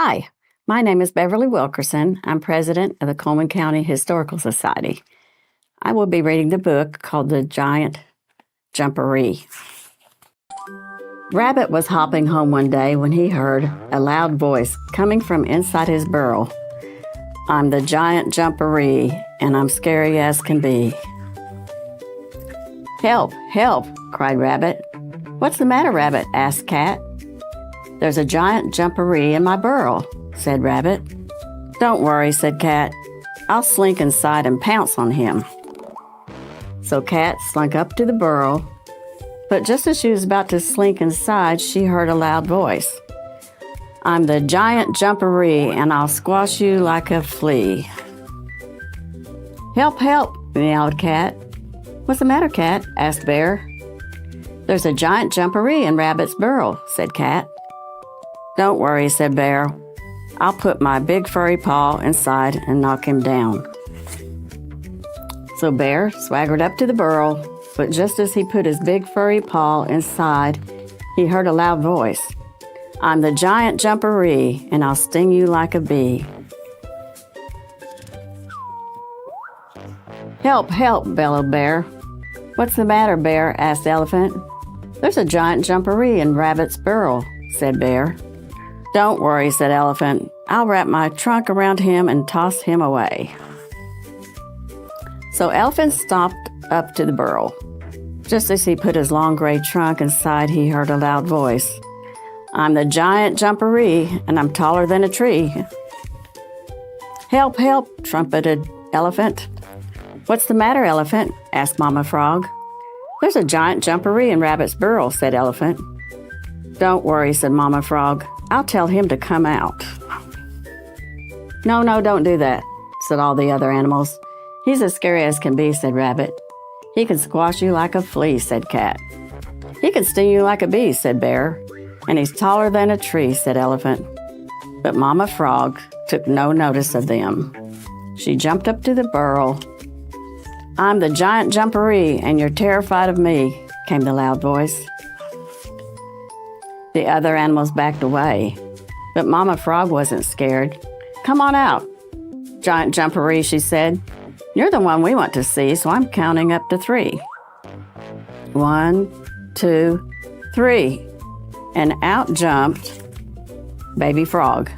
Hi, my name is Beverly Wilkerson. I'm president of the Cullman County Historical Society. I will be reading the book called The Giant Jumperee. Rabbit was hopping home one day when he heard a loud voice coming from inside his burrow. I'm the giant jumperee, and I'm scary as can be. Help, help, cried Rabbit. What's the matter, Rabbit? Asked Cat. There's a giant jumperee in my burrow, said Rabbit. Don't worry, said Cat. I'll slink inside and pounce on him. So Cat slunk up to the burrow, but just as she was about to slink inside, she heard a loud voice. I'm the giant jumperee, and I'll squash you like a flea. Help, help, meowed Cat. What's the matter, Cat? Asked Bear. There's a giant jumperee in Rabbit's burrow, said Cat. Don't worry, said Bear. I'll put my big furry paw inside and knock him down. So Bear swaggered up to the burrow, but just as he put his big furry paw inside, he heard a loud voice. I'm the giant jumperee, and I'll sting you like a bee. Help, help, bellowed Bear. What's the matter, Bear? Asked Elephant. There's a giant jumperee in Rabbit's burrow, said Bear. Don't worry, said Elephant. I'll wrap my trunk around him and toss him away. So Elephant stomped up to the burrow. Just as he put his long gray trunk inside, he heard a loud voice. I'm the giant jumperee, and I'm taller than a tree. Help, help, trumpeted Elephant. What's the matter, Elephant? Asked Mama Frog. There's a giant jumperee in Rabbit's burrow, said Elephant. Don't worry, said Mama Frog. I'll tell him to come out. No, don't do that, said all the other animals. He's as scary as can be, said Rabbit. He can squash you like a flea, said Cat. He can sting you like a bee, said Bear. And he's taller than a tree, said Elephant. But Mama Frog took no notice of them. She jumped up to the burrow. I'm the giant jumperee, and you're terrified of me, came the loud voice. The other animals backed away, but Mama Frog wasn't scared. Come on out, giant jumperee, she said. You're the one we want to see, so I'm counting up to 3. 1, 2, 3. And out jumped Baby Frog.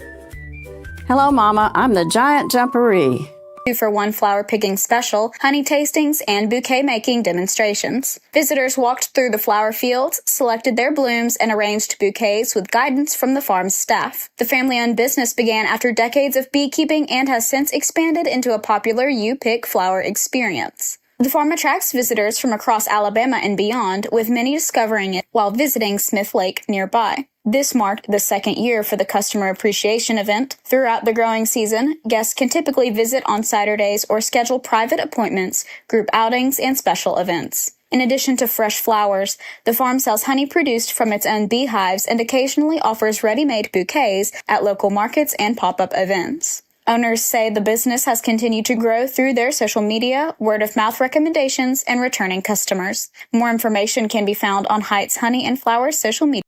Hello, Mama, I'm the giant jumperee. 2-for-1 flower picking special, honey tastings, and bouquet making demonstrations. Visitors walked through the flower fields, selected their blooms, and arranged bouquets with guidance from the farm's staff. The family-owned business began after decades of beekeeping and has since expanded into a popular you-pick flower experience. The farm attracts visitors from across Alabama and beyond, with many discovering it while visiting Smith Lake nearby. This marked the second year for the Customer Appreciation event. Throughout the growing season, guests can typically visit on Saturdays or schedule private appointments, group outings, and special events. In addition to fresh flowers, the farm sells honey produced from its own beehives and occasionally offers ready-made bouquets at local markets and pop-up events. Owners say the business has continued to grow through their social media, word-of-mouth recommendations, and returning customers. More information can be found on Heights Honey and Flowers social media.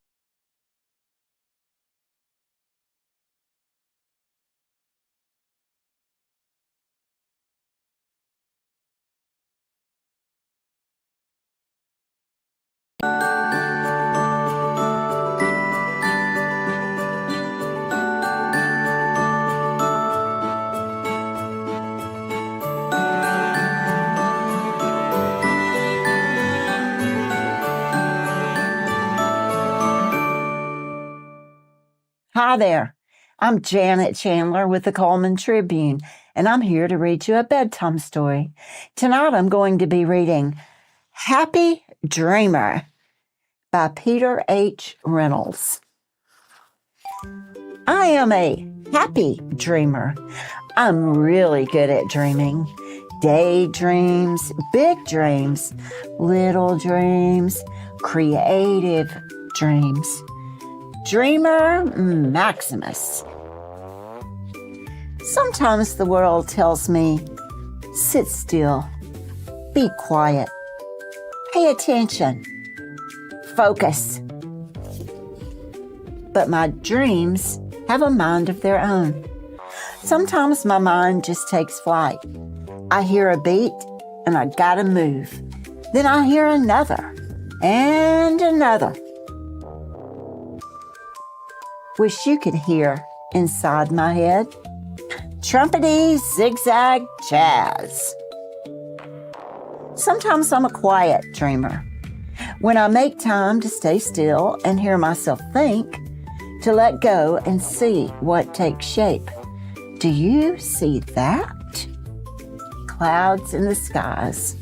Hi there, I'm Janet Chandler with the Cullman Tribune, and I'm here to read you a bedtime story. Tonight I'm going to be reading Happy Dreamer by Peter H. Reynolds. I am a happy dreamer. I'm really good at dreaming. Daydreams, big dreams, little dreams, creative dreams. Dreamer Maximus. Sometimes the world tells me, sit still, be quiet, pay attention, focus. But my dreams have a mind of their own. Sometimes my mind just takes flight. I hear a beat and I gotta move. Then I hear another and another. Wish you could hear inside my head. Trumpety zigzag jazz. Sometimes I'm a quiet dreamer. When I make time to stay still and hear myself think, to let go and see what takes shape. Do you see that? Clouds in the skies.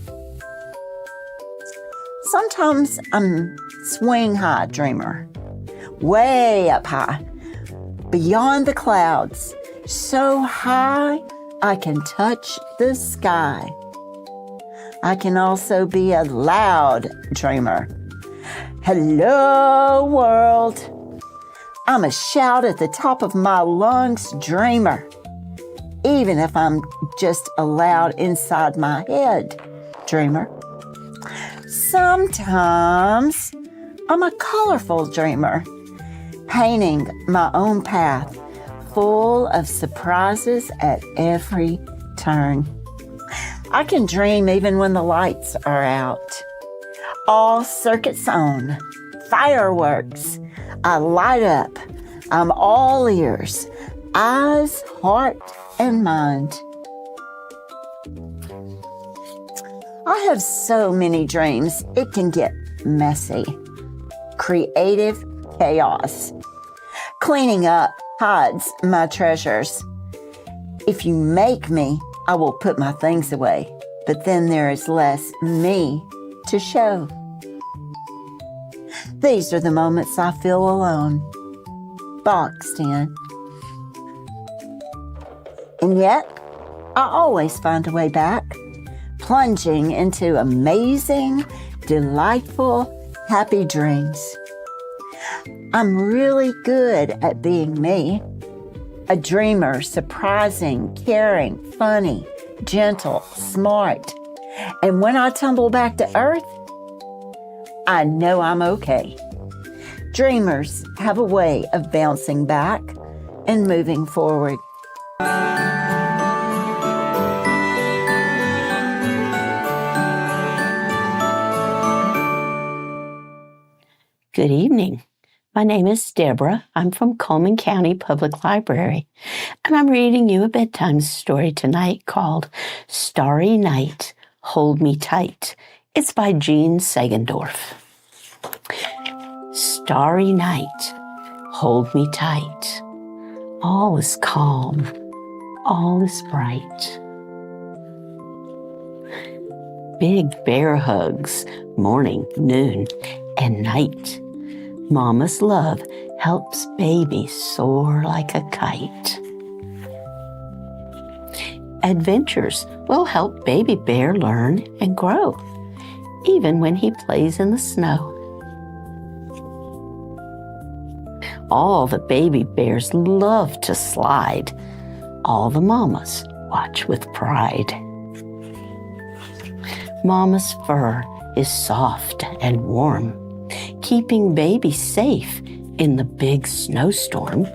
Sometimes I'm swing high dreamer. Way up high, beyond the clouds, so high I can touch the sky. I can also be a loud dreamer. Hello, world. I'm a shout at the top of my lungs dreamer, even if I'm just a loud inside my head dreamer. Sometimes I'm a colorful dreamer, painting my own path, full of surprises at every turn. I can dream even when the lights are out. All circuits on, fireworks. I light up. I'm all ears, eyes, heart, and mind. I have so many dreams, it can get messy. Creative chaos. Cleaning up hides my treasures. If you make me, I will put my things away, but then there is less me to show. These are the moments I feel alone, boxed in. And yet, I always find a way back, plunging into amazing, delightful, happy dreams. I'm really good at being me. A dreamer, surprising, caring, funny, gentle, smart. And when I tumble back to earth, I know I'm okay. Dreamers have a way of bouncing back and moving forward. Good evening. My name is Deborah. I'm from Cullman County Public Library, and I'm reading you a bedtime story tonight called Starry Night, Hold Me Tight. It's by Jean Sagendorf. Starry night, hold me tight. All is calm, all is bright. Big bear hugs, morning, noon, and night. Mama's love helps baby soar like a kite. Adventures will help baby bear learn and grow, even when he plays in the snow. All the baby bears love to slide. All the mamas watch with pride. Mama's fur is soft and warm, keeping baby safe in the big snowstorm.